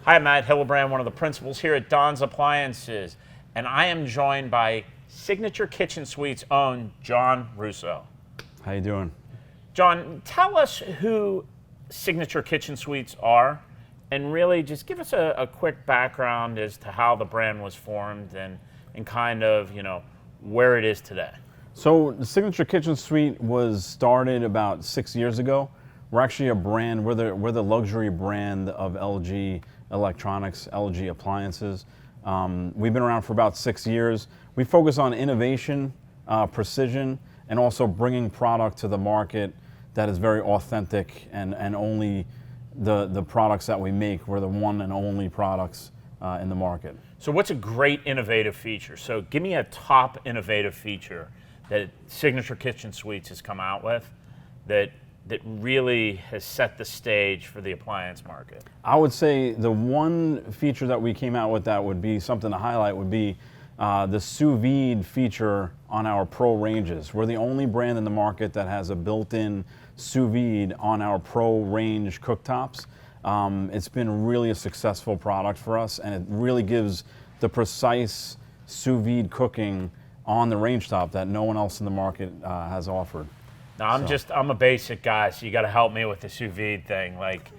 Hi, I'm Matt Hillebrand, one of the principals here at Don's Appliances, and I am joined by Signature Kitchen Suite's own John Russo. How you doing? John, tell us who Signature Kitchen Suites are, and really just give us a quick background as to how the brand was formed and kind of, where it is today. So the Signature Kitchen Suite was started about 6 years ago. We're actually a brand, we're the luxury brand of LG Electronics, LG Appliances. We've been around for about 6 years. We focus on innovation, precision, and also bringing product to the market that is very authentic and only the products that we make. We're the one and only products in the market. So what's a great innovative feature? So give me a top innovative feature that Signature Kitchen Suites has come out with that really has set the stage for the appliance market. I would say the one feature that we came out with that would be something to highlight would be the sous vide feature on our Pro ranges. We're the only brand in the market that has a built-in sous vide on our Pro range cooktops. It's been really a successful product for us, and it really gives the precise sous vide cooking on the range top that no one else in the market has offered. Now I'm a basic guy, so you got to help me with the sous vide thing. Like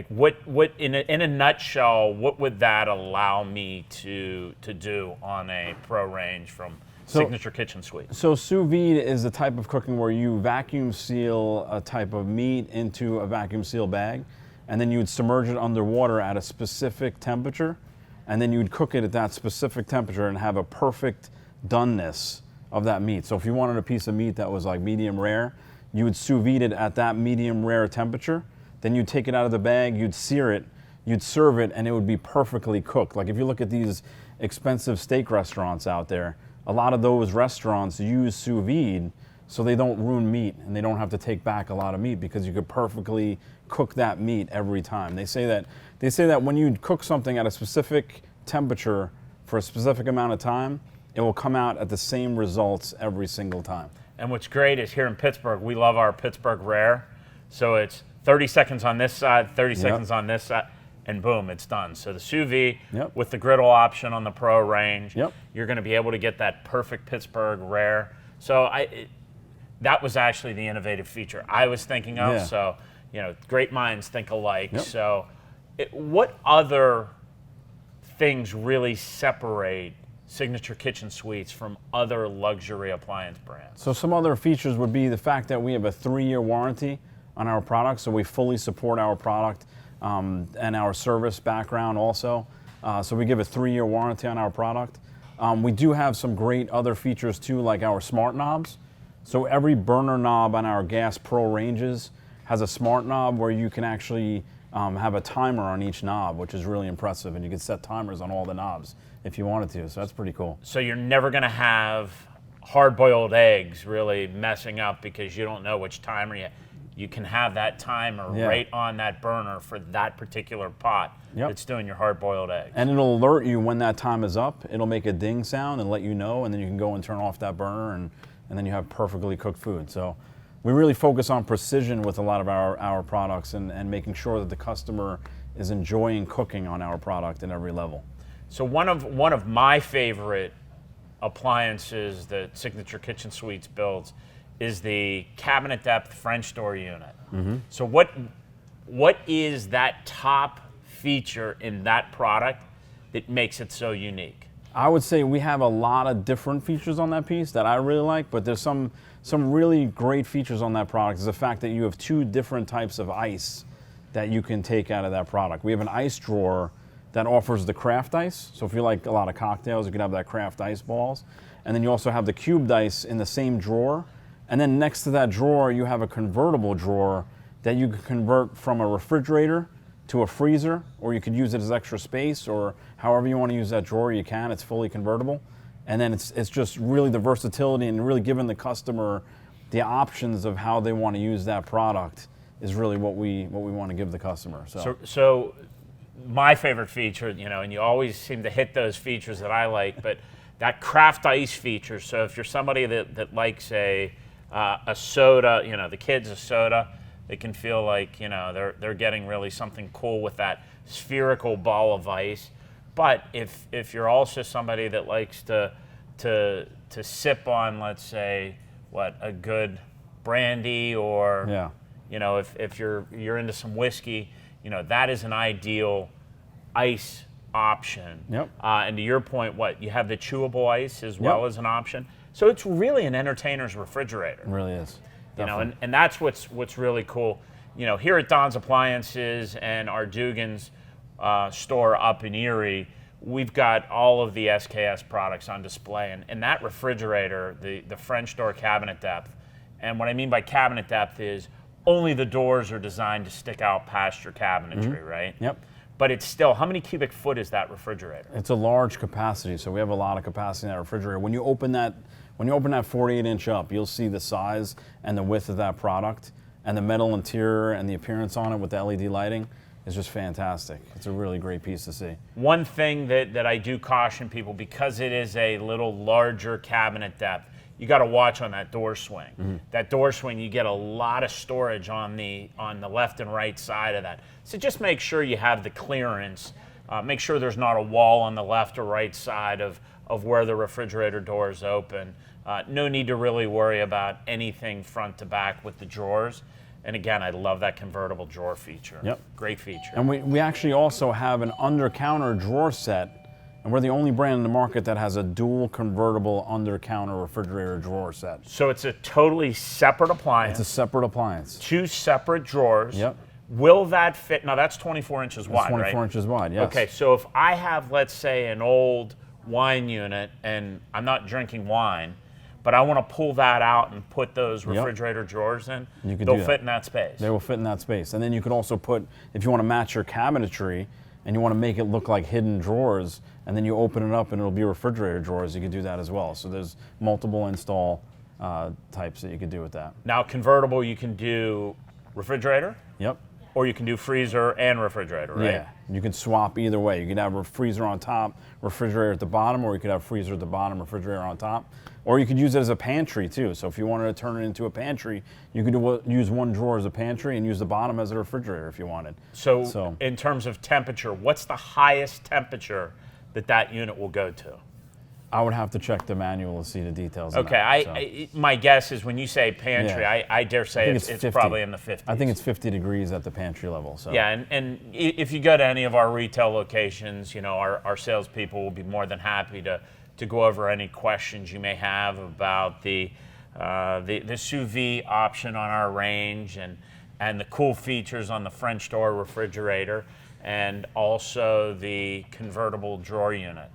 what in a nutshell, what would that allow me to do on a Pro range from Signature Kitchen Suite? So sous vide is the type of cooking where you vacuum seal a type of meat into a vacuum seal bag, and then you would submerge it underwater at a specific temperature, and then you would cook it at that specific temperature and have a perfect doneness of that meat. So if you wanted a piece of meat that was like medium rare, you would sous vide it at that medium rare temperature. Then you'd take it out of the bag, you'd sear it, you'd serve it, and it would be perfectly cooked. Like if you look at these expensive steak restaurants out there, a lot of those restaurants use sous vide so they don't ruin meat and they don't have to take back a lot of meat because you could perfectly cook that meat every time. They say that when you cook something at a specific temperature for a specific amount of time, it will come out at the same results every single time. And what's great is here in Pittsburgh, we love our Pittsburgh Rare. So it's 30 seconds on this side, 30 seconds on this side, and boom, it's done. So the sous vide with the griddle option on the Pro range, you're going to be able to get that perfect Pittsburgh Rare. So that was actually the innovative feature I was thinking of. Yeah. So, great minds think alike. So what other things really separate Signature Kitchen Suites from other luxury appliance brands? So some other features would be the fact that we have a 3-year warranty on our product, so we fully support our product and our service background also. So we give a 3-year warranty on our product. We do have some great other features too, like our smart knobs. So every burner knob on our Gas Pro ranges has a smart knob where you can actually have a timer on each knob, which is really impressive, and you can set timers on all the knobs if you wanted to, so that's pretty cool. So you're never going to have hard-boiled eggs really messing up because you don't know which timer you can have that timer right on that burner for that particular pot that's doing your hard-boiled eggs. And it'll alert you when that time is up. It'll make a ding sound and let you know, and then you can go and turn off that burner, and then you have perfectly cooked food. So we really focus on precision with a lot of our products and making sure that the customer is enjoying cooking on our product at every level. So one of my favorite appliances that Signature Kitchen Suites builds is the cabinet depth French door unit. So what is that top feature in that product that makes it so unique? I would say we have a lot of different features on that piece that I really like, but there's some really great features on that product. Is the fact that you have 2 different types of ice that you can take out of that product. We have an ice drawer that offers the craft ice. So if you like a lot of cocktails, you can have that craft ice balls. And then you also have the cubed ice in the same drawer. And then next to that drawer, you have a convertible drawer that you can convert from a refrigerator to a freezer, or you could use it as extra space, or however you want to use that drawer, you can. It's fully convertible. And then it's just really the versatility and really giving the customer the options of how they want to use that product is really what we want to give the customer. So my favorite feature, and you always seem to hit those features that I like, but that craft ice feature. So if you're somebody that likes a soda, the kids a soda, It can feel like, you know, they're getting really something cool with that spherical ball of ice. But if you're also somebody that likes to sip on, let's say, a good brandy, or you know, if you're into some whiskey, you know, that is an ideal ice option. Yep. And to your point, you have the chewable ice as well as an option. So it's really an entertainer's refrigerator. It really is. You know, and that's what's really cool. You know, here at Don's Appliances and our Dugan's store up in Erie, we've got all of the SKS products on display. And that refrigerator, the French door cabinet depth, and what I mean by cabinet depth is only the doors are designed to stick out past your cabinetry, right? Yep. But it's still, how many cubic foot is that refrigerator? It's a large capacity, so we have a lot of capacity in that refrigerator. When you open that 48-inch up, you'll see the size and the width of that product, and the metal interior and the appearance on it with the LED lighting is just fantastic. It's a really great piece to see. One thing that I do caution people, because it is a little larger cabinet depth, you got to watch on that door swing. That door swing, you get a lot of storage on the left and right side of that. So just make sure you have the clearance. Make sure there's not a wall on the left or right side of where the refrigerator door is open. No need to really worry about anything front to back with the drawers. And again, I love that convertible drawer feature. Yep. Great feature. And we actually also have an under-counter drawer set, and we're the only brand in the market that has a dual convertible under-counter refrigerator drawer set. So it's a totally separate appliance. It's a separate appliance. 2 separate drawers. Yep. Will that fit? Now that's 24 inches wide, right? 24 inches wide, yes. Okay, so if I have, let's say, an old wine unit, and I'm not drinking wine, but I want to pull that out and put those refrigerator drawers in, they'll fit in that space. They will fit in that space. And then you can also put, if you want to match your cabinetry and you want to make it look like hidden drawers, and then you open it up and it'll be refrigerator drawers, you can do that as well. So there's multiple install types that you can do with that. Now convertible, you can do refrigerator. Yep. Or you can do freezer and refrigerator, right? Yeah, you can swap either way. You could have a freezer on top, refrigerator at the bottom, or you could have freezer at the bottom, refrigerator on top. Or you could use it as a pantry too. So if you wanted to turn it into a pantry, you could use one drawer as a pantry and use the bottom as a refrigerator if you wanted. So in terms of temperature, what's the highest temperature that unit will go to? I would have to check the manual to see the details. Okay, my guess is when you say pantry, I dare say it's probably in the 50s. I think it's 50 degrees at the pantry level. So yeah, and if you go to any of our retail locations, you know, our salespeople will be more than happy to go over any questions you may have about the sous vide option on our range, and the cool features on the French door refrigerator, and also the convertible drawer unit.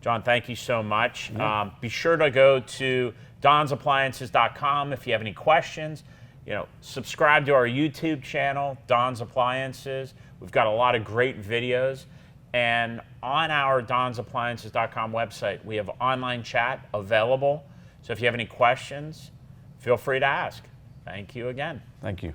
John, thank you so much. Be sure to go to donsappliances.com if you have any questions. You know, subscribe to our YouTube channel, Don's Appliances. We've got a lot of great videos. And on our donsappliances.com website, we have online chat available. So if you have any questions, feel free to ask. Thank you again. Thank you.